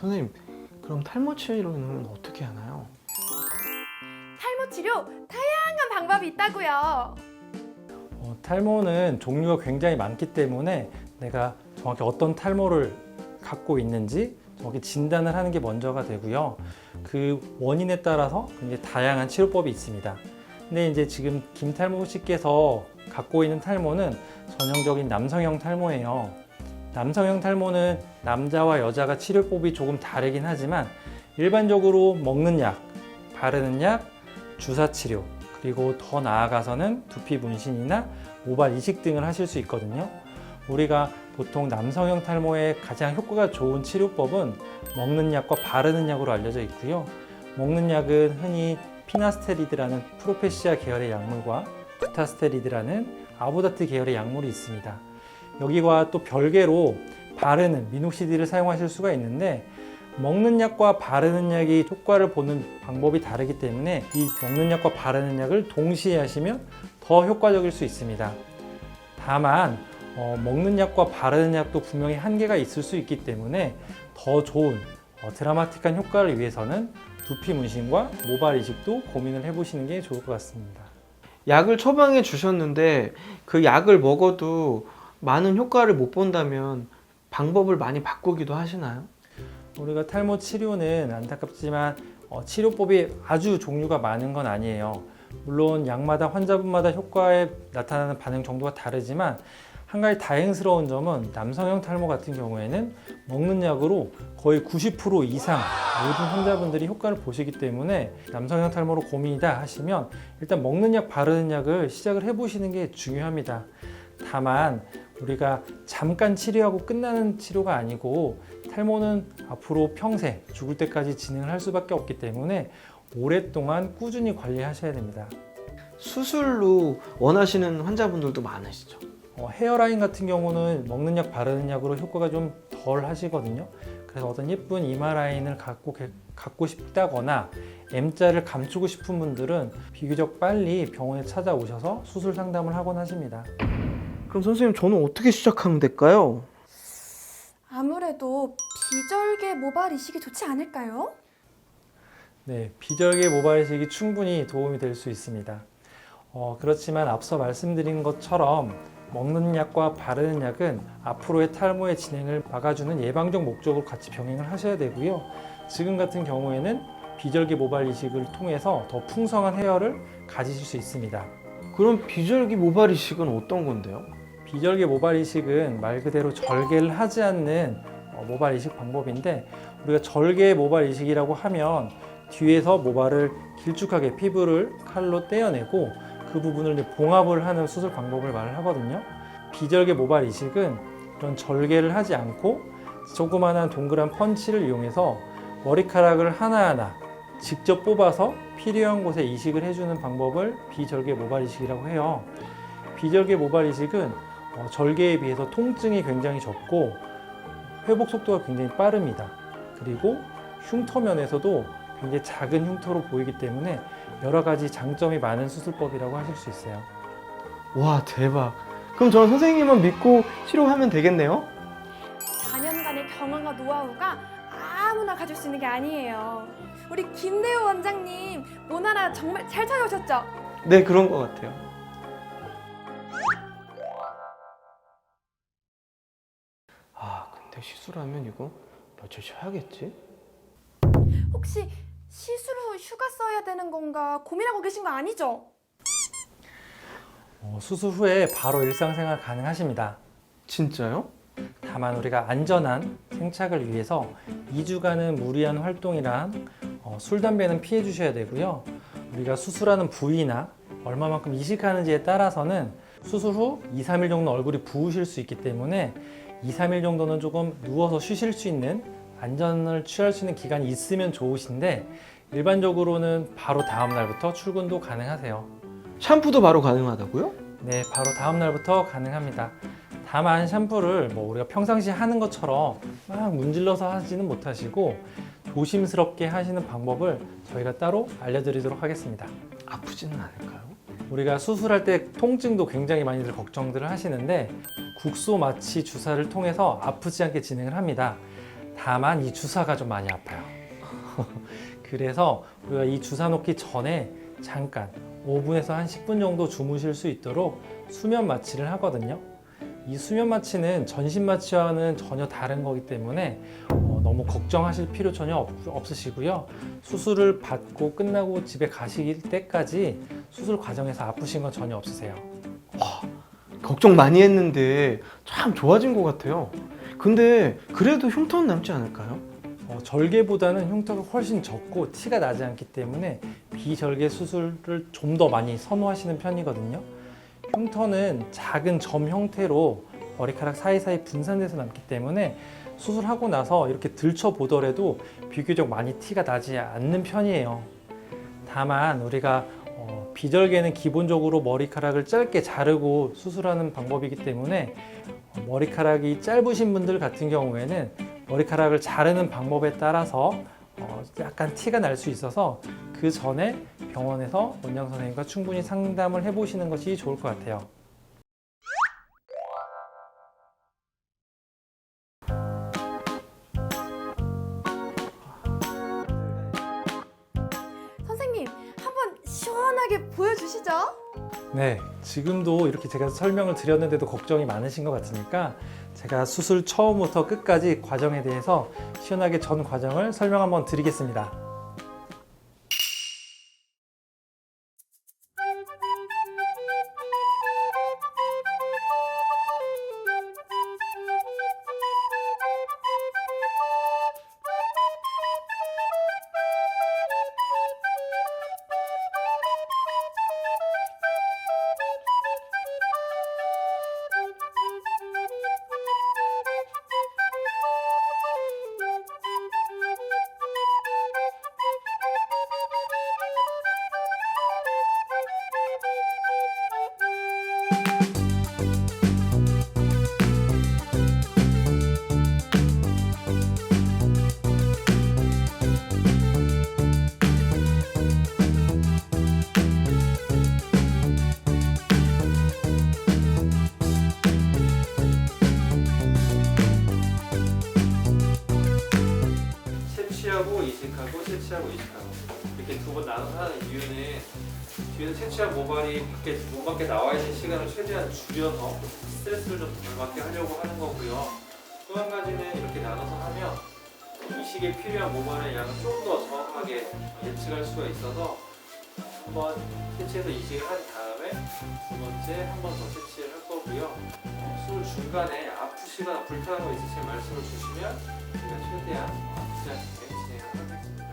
선생님, 그럼 탈모 치료는 어떻게 하나요? 탈모 치료 다양한 방법이 있다고요. 탈모는 종류가 굉장히 많기 때문에 내가 정확히 어떤 탈모를 갖고 있는지 정확히 진단을 하는 게 먼저가 되고요. 그 원인에 따라서 굉장히 다양한 치료법이 있습니다. 근데 이제 지금 김탈모 씨께서 갖고 있는 탈모는 전형적인 남성형 탈모예요. 남성형 탈모는 남자와 여자가 치료법이 조금 다르긴 하지만 일반적으로 먹는 약, 바르는 약, 주사 치료, 그리고 더 나아가서는 두피 문신이나 모발 이식 등을 하실 수 있거든요. 우리가 보통 남성형 탈모에 가장 효과가 좋은 치료법은 먹는 약과 바르는 약으로 알려져 있고요. 먹는 약은 흔히 피나스테리드라는 프로페시아 계열의 약물과 부타스테리드라는 아보다트 계열의 약물이 있습니다. 여기와 또 별개로 바르는 미녹시딜을 사용하실 수가 있는데 먹는 약과 바르는 약이 효과를 보는 방법이 다르기 때문에 이 먹는 약과 바르는 약을 동시에 하시면 더 효과적일 수 있습니다. 다만 먹는 약과 바르는 약도 분명히 한계가 있을 수 있기 때문에 더 좋은 드라마틱한 효과를 위해서는 두피 문신과 모발 이식도 고민을 해보시는 게 좋을 것 같습니다. 약을 처방해 주셨는데 그 약을 먹어도 많은 효과를 못 본다면 방법을 많이 바꾸기도 하시나요? 우리가 탈모 치료는 안타깝지만 치료법이 아주 종류가 많은 건 아니에요. 물론 약마다 환자분마다 효과에 나타나는 반응 정도가 다르지만 한 가지 다행스러운 점은 남성형 탈모 같은 경우에는 먹는 약으로 거의 90% 이상 모든 환자분들이 효과를 보시기 때문에 남성형 탈모로 고민이다 하시면 일단 먹는 약, 바르는 약을 시작을 해보시는 게 중요합니다. 다만 우리가 잠깐 치료하고 끝나는 치료가 아니고 탈모는 앞으로 평생 죽을 때까지 진행을 할 수밖에 없기 때문에 오랫동안 꾸준히 관리하셔야 됩니다. 수술로 원하시는 환자분들도 많으시죠? 헤어라인 같은 경우는 먹는 약, 바르는 약으로 효과가 좀 덜 하시거든요. 그래서 어떤 예쁜 이마 라인을 갖고 싶다거나 M자를 감추고 싶은 분들은 비교적 빨리 병원에 찾아오셔서 수술 상담을 하곤 하십니다. 그럼 선생님, 저는 어떻게 시작하면 될까요? 아무래도 비절개 모발 이식이 좋지 않을까요? 네, 비절개 모발 이식이 충분히 도움이 될 수 있습니다. 그렇지만 앞서 말씀드린 것처럼 먹는 약과 바르는 약은 앞으로의 탈모의 진행을 막아주는 예방적 목적으로 같이 병행을 하셔야 되고요. 지금 같은 경우에는 비절개 모발 이식을 통해서 더 풍성한 헤어를 가지실 수 있습니다. 그럼 비절기 모발 이식은 어떤 건데요? 비절개 모발 이식은 말 그대로 절개를 하지 않는 모발 이식 방법인데 우리가 절개 모발 이식이라고 하면 뒤에서 모발을 길쭉하게 피부를 칼로 떼어내고 그 부분을 이제 봉합을 하는 수술 방법을 말을 하거든요. 비절개 모발 이식은 이런 절개를 하지 않고 조그마한 동그란 펀치를 이용해서 머리카락을 하나하나 직접 뽑아서 필요한 곳에 이식을 해주는 방법을 비절개 모발 이식이라고 해요. 비절개 모발 이식은 절개에 비해서 통증이 굉장히 적고 회복 속도가 굉장히 빠릅니다. 그리고 흉터 면에서도 굉장히 작은 흉터로 보이기 때문에 여러 가지 장점이 많은 수술법이라고 하실 수 있어요. 와, 대박. 그럼 저는 선생님만 믿고 치료하면 되겠네요? 4년간의 경험과 노하우가 아무나 가질 수 있는 게 아니에요. 우리 김대호 원장님 모나라 정말 잘 찾아오셨죠? 네, 그런 것 같아요. 근데 시술하면 이거 며칠 쉬어야겠지? 혹시 시술 후 휴가 써야 되는 건가 고민하고 계신 거 아니죠? 수술 후에 바로 일상생활 가능하십니다. 진짜요? 다만 우리가 안전한 생착을 위해서 2주간은 무리한 활동이랑 술, 담배는 피해 주셔야 되고요. 우리가 수술하는 부위나 얼마만큼 이식하는지에 따라서는 수술 후 2, 3일 정도 얼굴이 부으실 수 있기 때문에 2, 3일 정도는 조금 누워서 쉬실 수 있는 안전을 취할 수 있는 기간이 있으면 좋으신데 일반적으로는 바로 다음 날부터 출근도 가능하세요. 샴푸도 바로 가능하다고요? 네, 바로 다음 날부터 가능합니다. 다만 샴푸를 우리가 평상시에 하는 것처럼 막 문질러서 하지는 못하시고 조심스럽게 하시는 방법을 저희가 따로 알려드리도록 하겠습니다. 아프지는 않을까요? 우리가 수술할 때 통증도 굉장히 많이들 걱정들을 하시는데 국소 마취 주사를 통해서 아프지 않게 진행을 합니다. 다만 이 주사가 좀 많이 아파요. 그래서 우리가 이 주사 놓기 전에 잠깐 5분에서 한 10분 정도 주무실 수 있도록 수면 마취를 하거든요. 이 수면 마취는 전신 마취와는 전혀 다른 거기 때문에 너무 걱정하실 필요 전혀 없으시고요. 수술을 받고 끝나고 집에 가실 때까지 수술 과정에서 아프신 건 전혀 없으세요. 걱정 많이 했는데 참 좋아진 것 같아요. 근데 그래도 흉터는 남지 않을까요? 절개보다는 흉터가 훨씬 적고 티가 나지 않기 때문에 비절개 수술을 좀 더 많이 선호하시는 편이거든요. 흉터는 작은 점 형태로 머리카락 사이사이 분산돼서 남기 때문에 수술하고 나서 이렇게 들춰보더라도 비교적 많이 티가 나지 않는 편이에요. 다만 우리가 비절개는 기본적으로 머리카락을 짧게 자르고 수술하는 방법이기 때문에 머리카락이 짧으신 분들 같은 경우에는 머리카락을 자르는 방법에 따라서 약간 티가 날 수 있어서 그 전에 병원에서 원장 선생님과 충분히 상담을 해보시는 것이 좋을 것 같아요. 선생님, 한번 시원하게 보여주시죠. 네, 지금도 이렇게 제가 설명을 드렸는데도 걱정이 많으신 것 같으니까 제가 수술 처음부터 끝까지 과정에 대해서 시원하게 전 과정을 설명 한번 드리겠습니다. 채취하고 이식하고 채취하고 이식하고 이렇게 두 번 나눠서 하는 이유는 뒤에서 채취한 모발이 몸 밖에 나와 있는 시간을 최대한 줄여서 스트레스를 좀 덜 받게 하려고 하는 거고요. 또 한 가지는 이렇게 나눠서 하면 이식에 필요한 모발의 양을 좀 더 정확하게 예측할 수가 있어서 한번 채취해서 이식을 한 다음에 두 번째 한 번 더 채취를 할 거고요. 수술 중간에 아프시거나 불편한 거 있으시면 말씀을 주시면 제가 최대한 아프지 않게 진행을 하겠습니다.